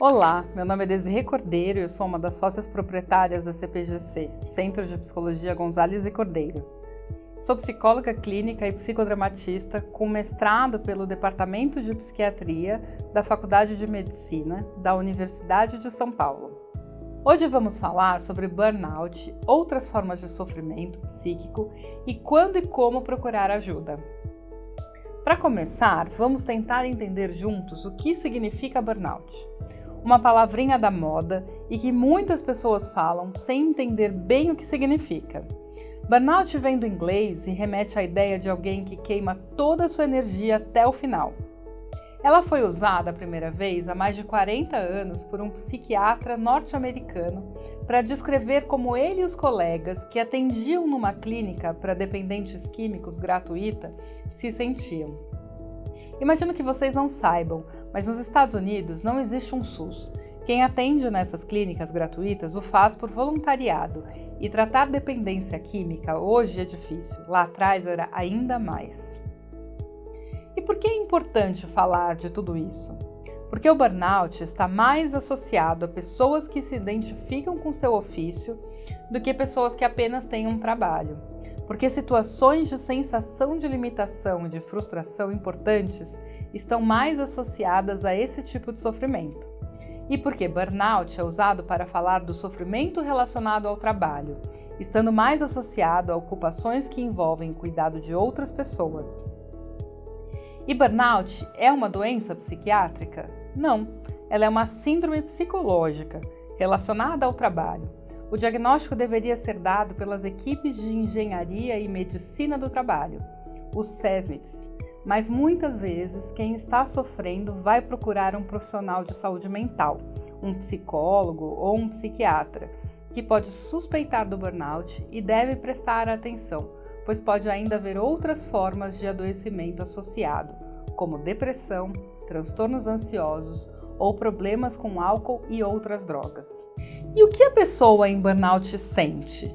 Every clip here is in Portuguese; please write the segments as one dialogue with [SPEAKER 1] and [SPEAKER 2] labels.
[SPEAKER 1] Olá, meu nome é Desirê Cordeiro e eu sou uma das sócias proprietárias da CPGC, Centro de Psicologia Gonzalez e Cordeiro. Sou psicóloga clínica e psicodramatista com mestrado pelo Departamento de Psiquiatria da Faculdade de Medicina da Universidade de São Paulo. Hoje vamos falar sobre burnout, outras formas de sofrimento psíquico e quando e como procurar ajuda. Para começar, vamos tentar entender juntos o que significa burnout. Uma palavrinha da moda e que muitas pessoas falam sem entender bem o que significa. Burnout vem do inglês e remete à ideia de alguém que queima toda a sua energia até o final. Ela foi usada a primeira vez há mais de 40 anos por um psiquiatra norte-americano para descrever como ele e os colegas que atendiam numa clínica para dependentes químicos gratuita se sentiam. Imagino que vocês não saibam, mas nos Estados Unidos não existe um SUS. Quem atende nessas clínicas gratuitas o faz por voluntariado e tratar dependência química hoje é difícil, lá atrás era ainda mais. E por que é importante falar de tudo isso? Porque o burnout está mais associado a pessoas que se identificam com seu ofício do que pessoas que apenas têm um trabalho. Porque situações de sensação de limitação e de frustração importantes estão mais associadas a esse tipo de sofrimento. E porque burnout é usado para falar do sofrimento relacionado ao trabalho, estando mais associado a ocupações que envolvem o cuidado de outras pessoas. E burnout é uma doença psiquiátrica? Não, ela é uma síndrome psicológica relacionada ao trabalho. O diagnóstico deveria ser dado pelas equipes de engenharia e medicina do trabalho, os CESMITs, mas muitas vezes quem está sofrendo vai procurar um profissional de saúde mental, um psicólogo ou um psiquiatra, que pode suspeitar do burnout e deve prestar atenção, pois pode ainda haver outras formas de adoecimento associado, como depressão, transtornos ansiosos ou problemas com álcool e outras drogas. E o que a pessoa em burnout sente?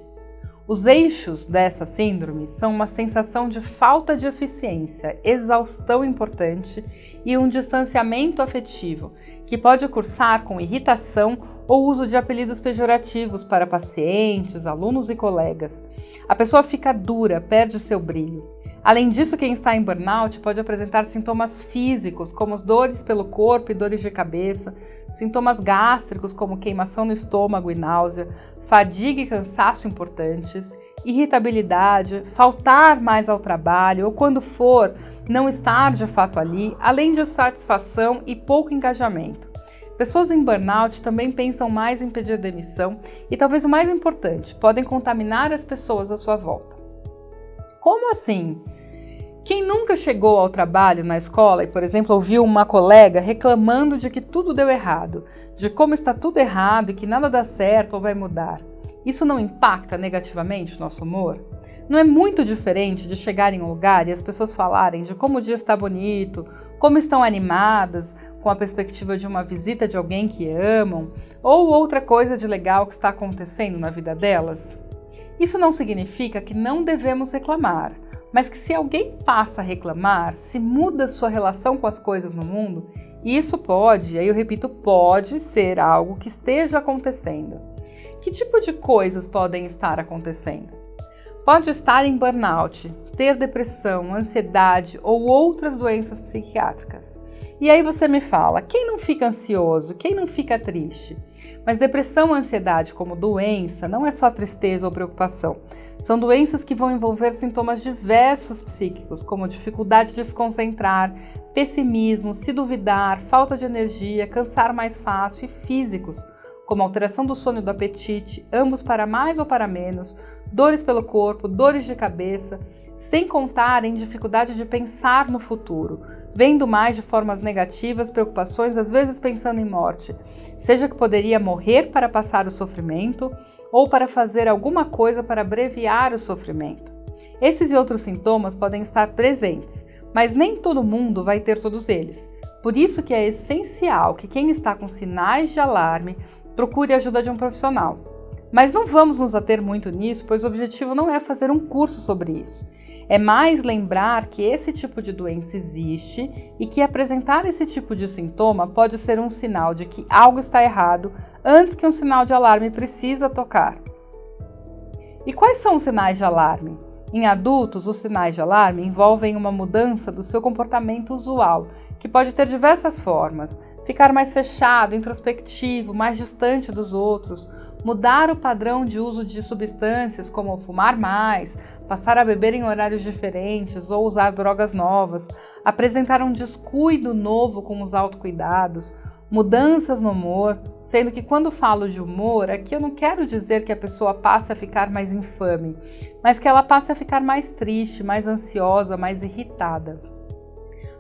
[SPEAKER 1] Os eixos dessa síndrome são uma sensação de falta de eficiência, exaustão importante e um distanciamento afetivo, que pode cursar com irritação ou uso de apelidos pejorativos para pacientes, alunos e colegas. A pessoa fica dura, perde seu brilho. Além disso, quem está em burnout pode apresentar sintomas físicos, como dores pelo corpo e dores de cabeça, sintomas gástricos, como queimação no estômago e náusea, fadiga e cansaço importantes, irritabilidade, faltar mais ao trabalho ou, quando for, não estar de fato ali, além de insatisfação e pouco engajamento. Pessoas em burnout também pensam mais em pedir demissão e, talvez o mais importante, podem contaminar as pessoas à sua volta. Como assim? Quem nunca chegou ao trabalho na escola e, por exemplo, ouviu uma colega reclamando de que tudo deu errado, de como está tudo errado e que nada dá certo ou vai mudar, isso não impacta negativamente o nosso humor? Não é muito diferente de chegar em um lugar e as pessoas falarem de como o dia está bonito, como estão animadas, com a perspectiva de uma visita de alguém que amam, ou outra coisa de legal que está acontecendo na vida delas? Isso não significa que não devemos reclamar, mas que se alguém passa a reclamar, se muda sua relação com as coisas no mundo, isso pode, aí eu repito, pode ser algo que esteja acontecendo. Que tipo de coisas podem estar acontecendo? Pode estar em burnout, ter depressão, ansiedade ou outras doenças psiquiátricas. E aí você me fala, quem não fica ansioso, quem não fica triste? Mas depressão e ansiedade como doença não é só tristeza ou preocupação. São doenças que vão envolver sintomas diversos psíquicos, como dificuldade de se concentrar, pessimismo, se duvidar, falta de energia, cansar mais fácil, e físicos, como alteração do sono e do apetite, ambos para mais ou para menos, dores pelo corpo, dores de cabeça, sem contar em dificuldade de pensar no futuro, vendo mais de formas negativas, preocupações, às vezes pensando em morte, seja que poderia morrer para passar o sofrimento ou para fazer alguma coisa para abreviar o sofrimento. Esses e outros sintomas podem estar presentes, mas nem todo mundo vai ter todos eles. Por isso que é essencial que quem está com sinais de alarme procure a ajuda de um profissional. Mas não vamos nos ater muito nisso, pois o objetivo não é fazer um curso sobre isso. É mais lembrar que esse tipo de doença existe e que apresentar esse tipo de sintoma pode ser um sinal de que algo está errado antes que um sinal de alarme precisa tocar. E quais são os sinais de alarme? Em adultos, os sinais de alarme envolvem uma mudança do seu comportamento usual, que pode ter diversas formas. Ficar mais fechado, introspectivo, mais distante dos outros, mudar o padrão de uso de substâncias como fumar mais, passar a beber em horários diferentes ou usar drogas novas, apresentar um descuido novo com os autocuidados, mudanças no humor, sendo que quando falo de humor, aqui eu não quero dizer que a pessoa passe a ficar mais infame, mas que ela passe a ficar mais triste, mais ansiosa, mais irritada.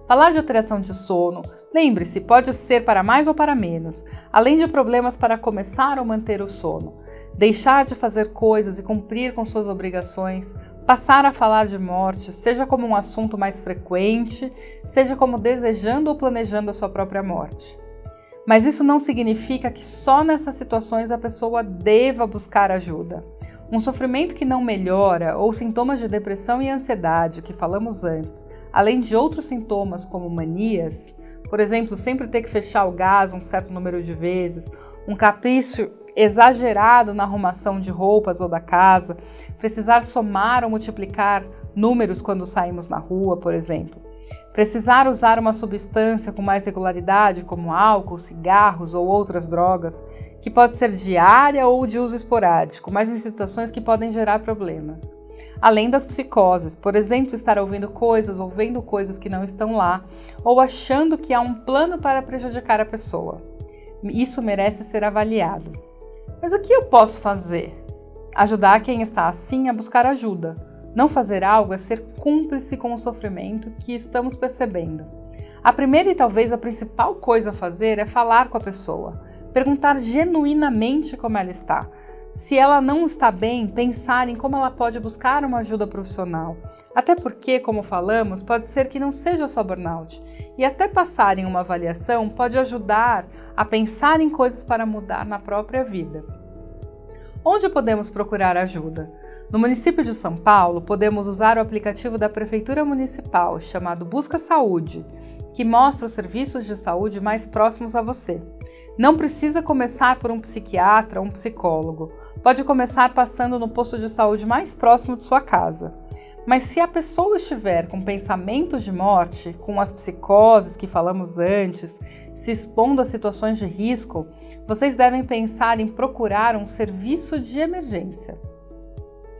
[SPEAKER 1] Falar de alteração de sono, lembre-se, pode ser para mais ou para menos, além de problemas para começar ou manter o sono. Deixar de fazer coisas e cumprir com suas obrigações, passar a falar de morte, seja como um assunto mais frequente, seja como desejando ou planejando a sua própria morte. Mas isso não significa que só nessas situações a pessoa deva buscar ajuda. Um sofrimento que não melhora ou sintomas de depressão e ansiedade que falamos antes, além de outros sintomas como manias, por exemplo, sempre ter que fechar o gás um certo número de vezes, um capricho exagerado na arrumação de roupas ou da casa, precisar somar ou multiplicar números quando saímos na rua, por exemplo. Precisar usar uma substância com mais regularidade, como álcool, cigarros ou outras drogas, que pode ser diária ou de uso esporádico, mas em situações que podem gerar problemas. Além das psicoses, por exemplo, estar ouvindo coisas ou vendo coisas que não estão lá, ou achando que há um plano para prejudicar a pessoa. Isso merece ser avaliado. Mas o que eu posso fazer? Ajudar quem está assim a buscar ajuda. Não fazer algo é ser cúmplice com o sofrimento que estamos percebendo. A primeira e talvez a principal coisa a fazer é falar com a pessoa, perguntar genuinamente como ela está. Se ela não está bem, pensar em como ela pode buscar uma ajuda profissional. Até porque, como falamos, pode ser que não seja só burnout. E até passar em uma avaliação pode ajudar a pensar em coisas para mudar na própria vida. Onde podemos procurar ajuda? No município de São Paulo, podemos usar o aplicativo da Prefeitura Municipal, chamado Busca Saúde, que mostra os serviços de saúde mais próximos a você. Não precisa começar por um psiquiatra ou um psicólogo. Pode começar passando no posto de saúde mais próximo de sua casa. Mas se a pessoa estiver com pensamentos de morte, com as psicoses que falamos antes, se expondo a situações de risco, vocês devem pensar em procurar um serviço de emergência.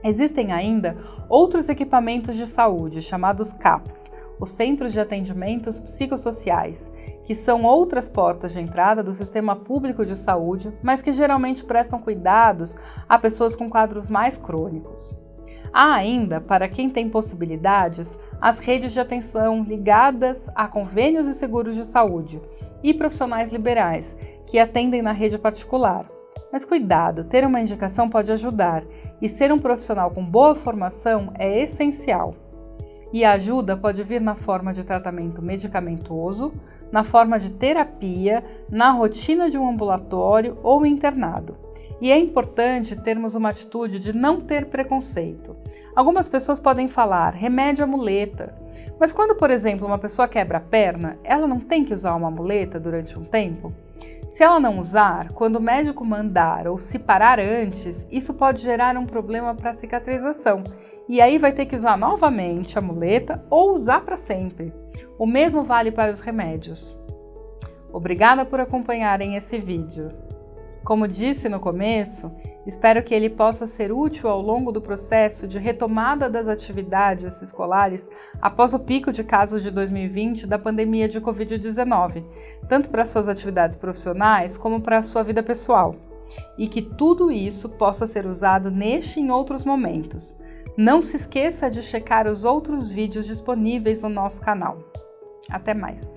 [SPEAKER 1] Existem ainda outros equipamentos de saúde, chamados CAPs, os Centros de Atendimentos Psicossociais, que são outras portas de entrada do sistema público de saúde, mas que geralmente prestam cuidados a pessoas com quadros mais crônicos. Há ainda, para quem tem possibilidades, as redes de atenção ligadas a convênios e seguros de saúde e profissionais liberais, que atendem na rede particular. Mas cuidado, ter uma indicação pode ajudar, e ser um profissional com boa formação é essencial. E a ajuda pode vir na forma de tratamento medicamentoso, na forma de terapia, na rotina de um ambulatório ou internado. E é importante termos uma atitude de não ter preconceito. Algumas pessoas podem falar remédio é muleta, mas quando, por exemplo, uma pessoa quebra a perna, ela não tem que usar uma muleta durante um tempo? Se ela não usar, quando o médico mandar ou se parar antes, isso pode gerar um problema para a cicatrização. E aí vai ter que usar novamente a muleta ou usar para sempre. O mesmo vale para os remédios. Obrigada por acompanharem esse vídeo. Como disse no começo, espero que ele possa ser útil ao longo do processo de retomada das atividades escolares após o pico de casos de 2020 da pandemia de Covid-19, tanto para suas atividades profissionais como para a sua vida pessoal. E que tudo isso possa ser usado neste e em outros momentos. Não se esqueça de checar os outros vídeos disponíveis no nosso canal. Até mais!